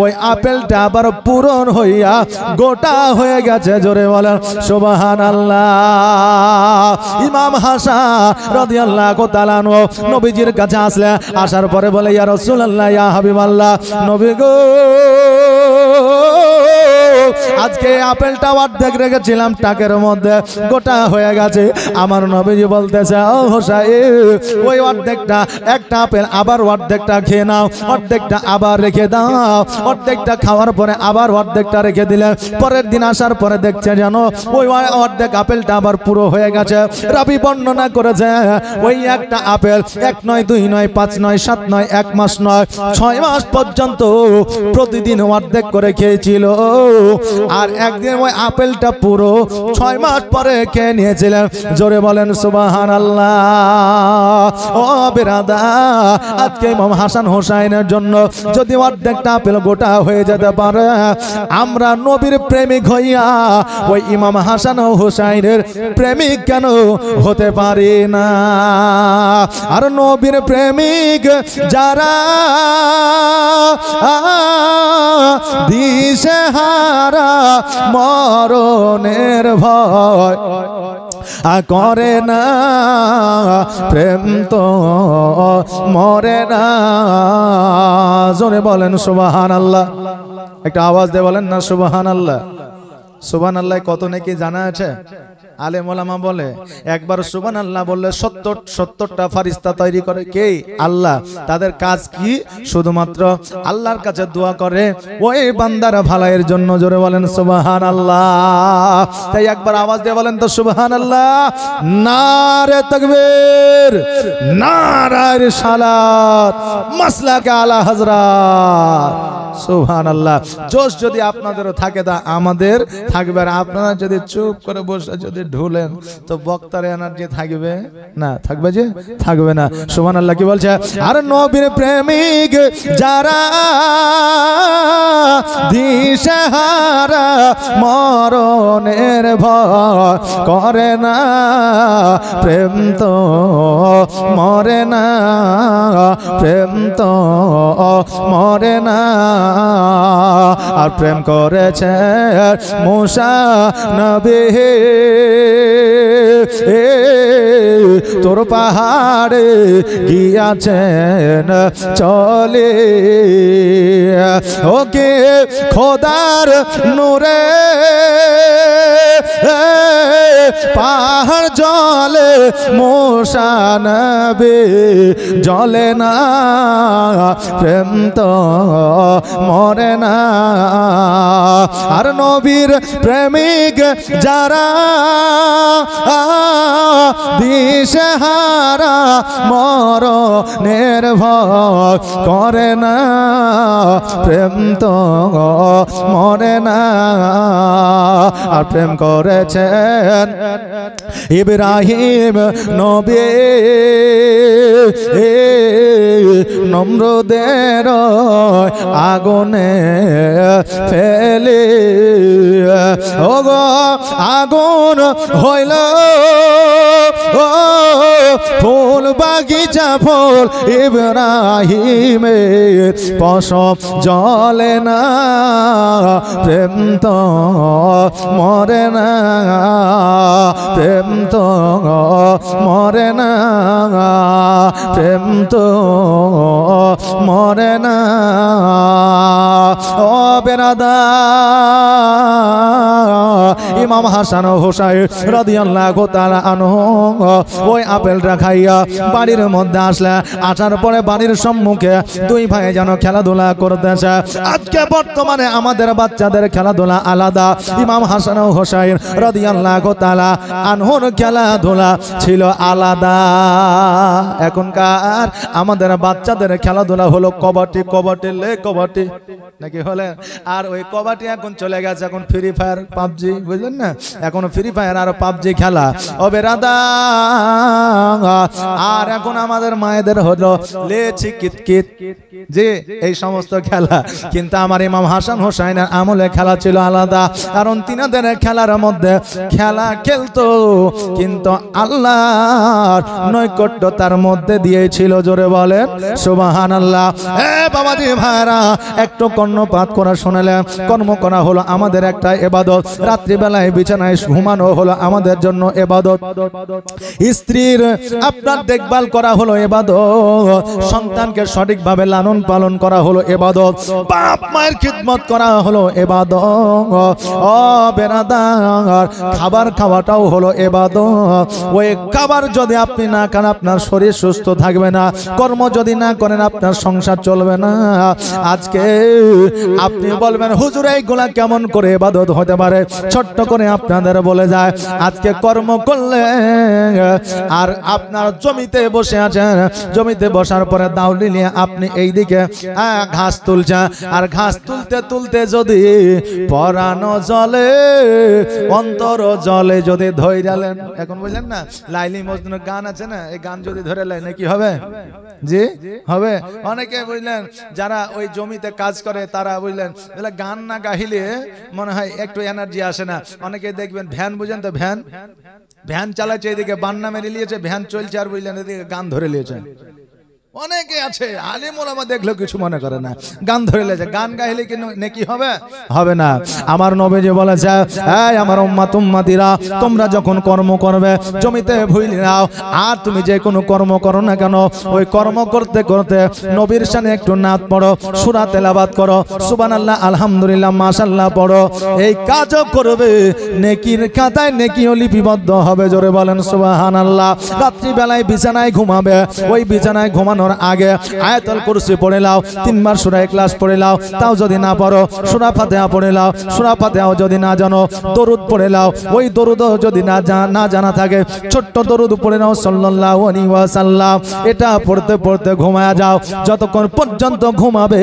ওই আপেলটা আবার পূরণ হইয়া গোটা হয়ে গেছে। জোরে বলেন সুবহানাল্লাহ। ইমাম হাসান রাদিয়াল্লাহু তাআলা নবীজির কাছে আসলে, আসার পরে বলে ইয়া রাসূলুল্লাহ, ইয়া হাবিবাল্লাহ, নবী গো আজকে আপেলটা অর্ধেক রেখেছিলাম টাকের মধ্যে, গোটা হয়ে গেছে। আমার নবীজি বলতেছে ও হোসাইন, ওই অর্ধেকটা, একটা আপেল আবার অর্ধেকটা খেয়ে নাও, অর্ধেকটা আবার রেখে দাও। অর্ধেকটা খাওয়ার পরে আবার অর্ধেকটা রেখে দিলে, পরের দিন আসার পরে দেখছে জানো ওই অর্ধেক আপেলটা আবার পুরো হয়ে গেছে। রাবি বর্ণনা করেছে ওই একটা আপেল 1 নয় 2 নয় 5 নয় 7 নয় 1 মাস নয় 6 মাস পর্যন্ত প্রতিদিন অর্ধেক করে খেয়েছিল, আর একদিন ওই আপেলটা পুরো 6 মাস পরে খেয়ে নিয়েছিলেন। জোরে বলেন সুবহানাল্লাহ। ও বিরাদার, আজকে ইমাম হাসান হোসাইনের জন্য যদি অর্ধেকটা আপেল গোটা হয়ে যেতে পারে, আমরা নবীর প্রেমিক হইয়া ওই ইমাম হাসান ও হোসাইনের প্রেমিক কেন হতে পারি না? আর নবীর প্রেমিক যারা দিশেহারা মরণের ভয় করে না, প্রেম তো মরে না। জোরে বলেন সুবহানাল্লাহ। একটা আওয়াজ দিয়ে বলেন না সুবহানাল্লাহ। সুবহানাল্লাহ কত নাকি জানা আছে? আলেম ওলামা বলে একবার সুবহানাল্লাহ বললে 70টা ফারিস্তা তৈরি করে কে? আল্লাহ। তাদের কাজ কি? শুধুমাত্র আল্লাহর কাছে দোয়া করে ওই বান্দার ভালাইয়ের জন্য। জোরে বলেন সুবহানাল্লাহ। তাই একবার আওয়াজ দিয়ে বলেন তো সুবহানাল্লাহ। নারে তাকবীর, নারে রিসালাত, মাসলাকে আলা হযরত। সুবহানাল্লাহ। জোশ যদি আপনাদেরও থাকে তা আমাদের থাকবে, আর আপনারা যদি চুপ করে বসে যদি ঢুলেন তো বক্তার এনার্জি থাকবে না, থাকবে যে থাকবে না। সুবহানাল্লাহ। কি বলছে? আর নবীর প্রেমিক যারা দিশেহারা মরণের ভয় করে না, প্রেম তো মরে না, প্রেম তো মরে না। আর প্রেম করেছে মুসা নবী, তোর পাহাড়ে গিয়াছেন চলে, ওকে খোদার নূরে পাহাড় জলে, মুসা নবী জলে না, প্রেম তো মরে না। আর নবীর প্রেমিক যারা দিশেহারা মরণের ভয় করে না, প্রেম তো মরে না। আর প্রেম করেছেন ইব্রাহিম নবী, নমরুদের আগুনে ফেলে, ওগো আগুন হইল ও ফুল বাগিচা ফুল ইব্রাহিমের পশম জলে না, প্রেম তো মরে না, প্রেম তো মরে না, প্রেম তো মরে না। ও বেরাদার, ইমাম হাসান ও হুসাইন রাদিয়াল্লাহু তাআলা আনহু ওই আপেলটা খাইয়া বাড়ির মধ্যে আসলে, আসার পরে বাড়ির সম্মুখে দুই ভাই যেন খেলাধুলা করতেছে। আজকে বর্তমানে আমাদের বাচ্চাদের খেলাধুলা আলাদা, ইমাম হাসান ও হুসাইন রাদিয়াল্লাহু তাআলা আনহুর খেলাধুলা ছিল আলাদা। এখনকার আমাদের বাচ্চাদের খেলাধুলা হলো কবাডি, কবাডি লে কবাডি নাকি হলে, আর ওই কবাডি এখন চলে গেছে এখন ফ্রি ফায়ার পাবজি, বুঝলেন না, এখন ফ্রি ফায়ার আর পাবজি খেলা। ও বেরাদা, আর এখন আমাদের মায়েদের হলো লেচি কিতকিত, যে এই সমস্ত খেলা। কিন্তু আমার ইমাম হাসান হোসাইনের আমলে খেলা ছিল আলাদা, কারণ তিনাদের খেলার মধ্যে খেলা খেলতো কিন্তু আল্লাহর নৈকট্য তার মধ্যে দিয়েছিল। জোরে বলেন সুবহানাল্লাহ। এ বাবাজি ভাইরা, একটু কর্ণপাত করা শোনালেন, কর্ম করা হলো আমাদের একটা ইবাদত। রাত্রিবেলায় বিছানায় ঘুমানো হলো আমাদের জন্য ইবাদত, স্ত্রীর আপনার দেখভাল করা হলো ইবাদত, সন্তানকে সঠিকভাবে লালন পালন করা হলো ইবাদত, বাপ মায়ের খিদমত করা হলো ইবাদত। ও বেরাদার, খাবার খাওয়াটাও হলো ইবাদত। ওই খাবার যদি আপনি না খান আপনার শরীর সুস্থ থাকবে না, কর্ম যদি না করেন আপনার সংসার চলবে না। আজকে আপনি বলবেন হুজুর এইগুলা কেমন করে ইবাদত হতে পারে? ছোট্ট করে আপনাদের বলে যায়, আজকে কর্ম করলে আর আপনার জমিতে বসে আছেন, জমিতে বসার পরে দাউলি নিয়ে আপনি এইদিকে ঘাস তুলছেন, আর ঘাস তুলতে তুলতে যদি পরানো জলে অন্তর জলে যদি ধইরালেন, এখন বুঝলেন না লাইলি মজনুর গান আছে না, এই গান যদি ধরে লেন কি হবে? জি হবে। অনেকে বুঝলেন যারা ওই জমিতে কাজ করে তারা বুঝলেন গান না গাইলে মনে হয় একটু এনার্জি আসে না। অনেকে দেখবেন ভ্যান, বুঝেন তো, ভ্যান ভ্যান চালাচ্ছে, এদিকে বান্না মেরে নিয়েছে, ভ্যান চলছে, আর বুঝলেন এদিকে গান ধরে নিয়েছে। অনেকে আছে আলেম ওলামা দেখলে কিছু মনে করে না, গান ধরে লেছে, গান গাইলে কি নেকি হবে? হবে না। আমার নবীজি বলেছে, এই আমার উম্মাত উম্মাতিরা, তোমরা যখন কর্ম করবে জমিতে ভুলে নাও, আর তুমি যে কোনো কর্ম করো না কেন, ওই কর্ম করতে করতে নবীর শানে একটু নাত পড়ো, সূরা তেলাওয়াত করো, সুবহানাল্লাহ আলহামদুলিল্লাহ মাশাআল্লাহ পড়ো, এই কাজও করবে, নেকির খাতায় নেকিও লিপিবদ্ধ হবে। জোরে বলেন সুবহানাল্লাহ। রাত্রি বেলায় বিছানায় ঘুমাবে, ওই বিছানায় ঘুমানো আগে আয়াতুল কুরসি পড়ে নাও, 3 বার সূরা ইখলাস পড়ে নাও, তাও যদি না পারো সূরা ফাতিহা পড়ে নাও, সূরা ফাতিহাও যদি না জানো দরুদ পড়ে নাও, ওই দরুদও যদি না জানা থাকে ছোট্ট দরুদ পড়ে নাও সাল্লাল্লাহু আলাইহি ওয়াসাল্লাম। এটা পড়তে পড়তে ঘুমায়া যাও, যতক্ষণ পর্যন্ত ঘুমাবে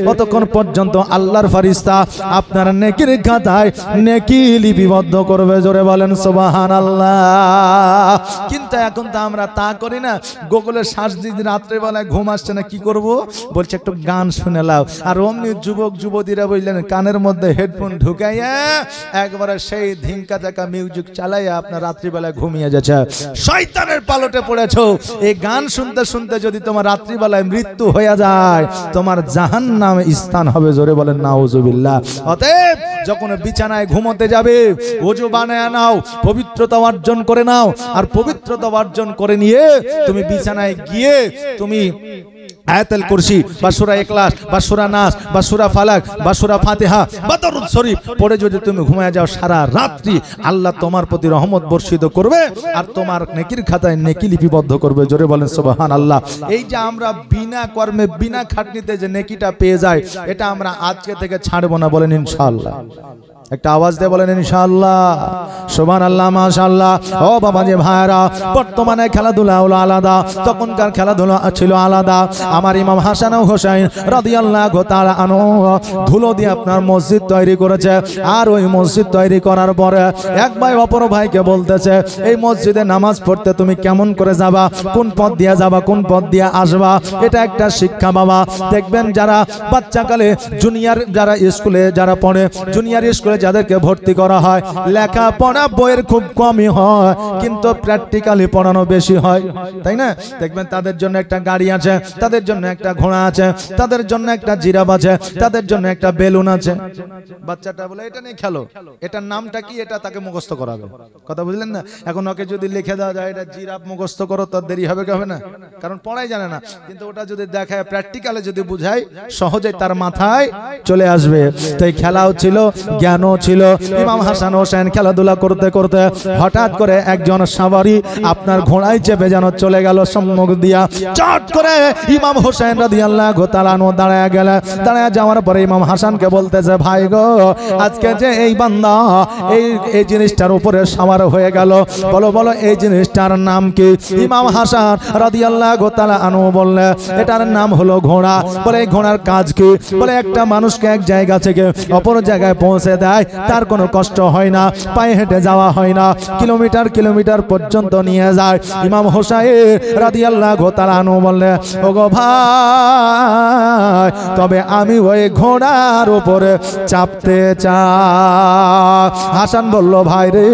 ততক্ষণ পর্যন্ত আল্লাহর ফেরেশতা আপনার নেকির খাতায় নেকি লিপিবদ্ধ করবে। জোরে বলেন সুবহানাল্লাহ। কিন্তু এখন তো আমরা তা করি না, গুগলে সার্চ দিয়ে রাত্রে বেলায় ঘুম আসছে না, কি করব? বলছে একটু গান শুনে লাও, আর অমনি যুবক যুবতীরা বুঝলেন কানের মধ্যে হেডফোন ঢুকাইয়া একবারে সেই ধিঙ্কা চাকা মিউজিক চালাইয়া আপনার রাত্রিবেলায় ঘুমিয়ে যাচ্ছে। শয়তানের পালটে পড়েছো। এই গান শুনতে শুনতে যদি তোমার রাত্রিবেলায় মৃত্যু হয়ে যায়, তোমার জাহান্নামে স্থান হবে। জোরে বলেন নাউজুবিল্লাহ। অতএব যখন বিছানায় ঘুমোতে যাবে ওযু বানায় নাও, পবিত্রতা অর্জন করে নাও, আর পবিত্রতা অর্জন করে নিয়ে তুমি বিছানায় গিয়ে তুমি আয়াতুল কুরসি বা সূরা ইখলাস বা সূরা নাস বা সূরা ফালাক বা সূরা ফাতিহা বা দরুদ শরীফ পড়ে যদি তুমি ঘুমিয়ে যাও, সারা রাত্রি আল্লাহ তোমার প্রতি রহমত বর্ষিত করবে আর তোমার নেকির খাতায় নেকি লিপিবদ্ধ করবে। জোরে বলেন সুবহানাল্লাহ। এই যে আমরা বিনা কর্মে বিনা খাটনিতে যে নেকিটা পেয়ে যাই, এটা আমরা আজকে থেকে ছাড়বো না, বলেন ইনশাআল্লাহ। একটা আওয়াজ দিয়ে বলেন ইনশাআল্লাহ, সুবহানাল্লাহ, মাশাআল্লাহ। ও বাবা যে ভাইরা, বর্তমানে খেলাধুলা হলো আলাদা, তখনকার খেলাধুলা ছিল আলাদা। আমার ইমাম হাসান ও হোসেন রাদিয়াল্লাহু তাআলা আনহু ধুলো দিয়ে আপনার মসজিদ তৈরি করেছে, আর ওই মসজিদ তৈরি করার পরে এক ভাই অপর ভাইকে বলতেছে, এই মসজিদে নামাজ পড়তে তুমি কেমন করে যাবা, কোন পথ দিয়ে যাবা, কোন পথ দিয়ে আসবা, এটা একটা শিক্ষা বাবা। দেখবেন যারা বাচ্চাকালে জুনিয়র যারা স্কুলে যারা পড়ে, জুনিয়র স্কুলে যাদেরকে ভর্তি করা হয় লেখাপড়া বইয়ের খুব কমই হয়, কিন্তু প্র্যাকটিক্যালি পড়ানো বেশি হয়, তাই না? দেখবেন তাদের জন্য একটা গাড়ি আছে, তাদের জন্য একটা ঘোড়া আছে, তাদের জন্য একটা জিরাফ আছে, তাদের জন্য একটা বেলুন আছে। বাচ্চাটা বলে এটা নিয়ে খেলো, এটার নামটা কি, এটা তাকে মুখস্থ করাবে। কথা বুঝলেন না? এখন ওকে যদি লিখে দেওয়া যায় এটা জিরাফ মুখস্থ করো, তার দেরি হবে কি হবে না? কারণ পড়াই জানে না। কিন্তু ওটা যদি দেখায় প্র্যাকটিক্যালে যদি বুঝায়, সহজেই তার মাথায় চলে আসবে। তাই খেলাও ছিল, জ্ঞানও ছিল। ইমাম হাসান হোসেন খেলাধুলা করতে করতে হঠাৎ করে একজন সাওয়ারি আপনার ঘোড়ায় চেপে যেন চলে গেল সম্মুখ দিয়া। চট করে ইমাম হোসেন রাদিয়াল্লাহু তাআলা আনহু দাঁড়ায় গেলেন। দাঁড়ায় যাওয়ার পরে ইমাম হাসানকে বলতেছে, ভাই গো, আজকে যে এই বান্দা এই জিনিসটার উপরে সাওয়ার হয়ে গেল, বলো বলো এই জিনিসটার নাম কি? ইমাম হাসান রাদিয়াল্লাহু তাআলা আনহু বললেন, এটার নাম হলো ঘোড়া। বলে এই ঘোড়ার কাজ কি? বলে একটা মানুষকে এক জায়গা থেকে অপর জায়গায় পৌঁছে দেয়, তার কোনো কষ্ট হয় না, পায়ে হেঁটে যাওয়া হয় না, কিলোমিটার কিলোমিটার পর্যন্ত নিয়ে যায়। ইমাম হোসেন রাদিয়াল্লাহু তাআলা আনহু বললেন, ওগো ভাই, তবে আমি ওই ঘোড়ার উপরে চাপতে চাই। হাসান বলল, ভাই রে,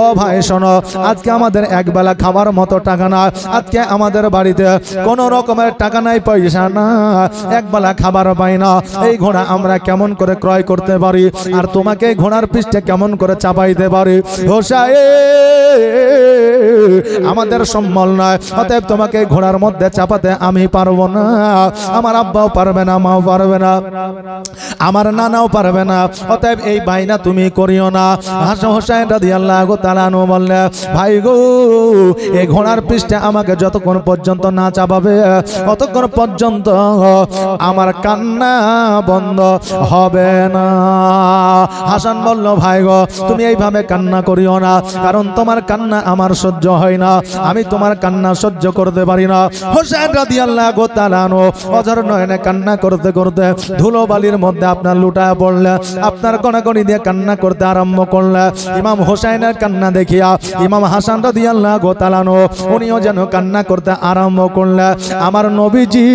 ও ভাই শোনো, আজকে আমাদের একবেলা খাবার মতো টাকা না, আজকে আমাদের বাড়িতে কোনো রকমের টাকা নাই, পয়সা না, একবেলা খাবার পাই না। এই ঘোড়া আমরা কেমন করে ক্রয় করতে পারি, আর তোমাকে ঘোড়ার পৃষ্ঠে কেমন করে চাপাইতে পারি? হোসেন, আমাদের সম্বল নয়, অতএব তোমাকে ঘোড়ার মধ্যে চাপাতে আমি পারবো না, আমার আব্বাও পারবে না, মাও পারবে না, আমার নানাও পারবে না, অতএব এই বাইনা তুমি করিও না। হাসান হোসেন রাদিয়াল্লাহু তাআলা আনহু বললেন, ভাই গো, এই ঘোড়ার পৃষ্ঠে আমাকে যতক্ষণ পর্যন্ত না চাপাবে, ততক্ষণ পর্যন্ত আমার কান্না বন্ধ হবে না। হাসান বলল, ভাই গো, তুমি এইভাবে কান্না করিও না, কারণ তোমার কান্না আমার সহ্য হয় না, আমি তোমার কান্না সহ্য করতে পারি না। হোসেন রাদিয়াল্লাহু তাআলা আনহু অঝর নয়নে কান্না করতে করতে ধুলো বালির মধ্যে আপনার লুটায় পড়লেন, আপনার গণগণি দিয়ে কান্না করতে আরম্ভ করলেন। ইমাম হোসেনের কান্না দেখিয়া ইমাম হাসান রাদিয়াল্লাহু তাআলা আনহু উনিও যেন কান্না করতে আরম্ভ করলেন। আমার নবীজি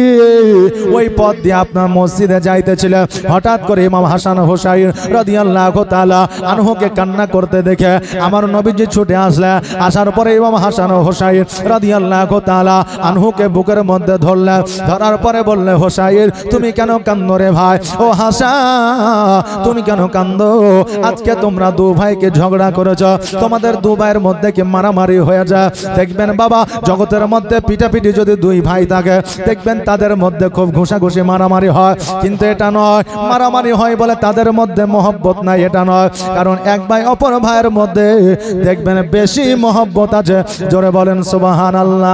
ওই পথ দিয়ে আপনার মসজিদে যাইতেছিলেন, হঠাৎ করে ইমাম হাসান হোসেন রাদিয়াল্লাহু তাআলা আনহুকে কান্না করতে দেখে আমার নবীজি ছুটে আসলেন। আসার পরে ইমাম হাসান হোসেন রাদিয়াল্লাহু তাআলা আনহুকে বুকের মধ্যে ধরলেন। ধরার পরে বললে, হোসেন, তুমি কেন কান্দো রে ভাই? ও হাসান, তুমি কেন কান্দো? আজকে তোমরা দু ভাইকে ঝগড়া করেছো, তোমাদের দু ভাইয়ের মধ্যে কি মারামারি হয়ে যায়? দেখবেন বাবা, জগতের মধ্যে পিটাপিটি যদি দুই ভাই থাকে, দেখবেন তাদের মধ্যে খুব ঘুষাঘুষি মারামারি হয়, কিন্তু এটা নয়। মারামারি হয় বলে তাদের মধ্যে মহব্বত নাই, এটা নয়। কারণ এক ভাই অপর ভাইয়ের মধ্যে দেখবেন বেশি মহব্বত আছে। জোরে বলেন সুবহানাল্লাহ।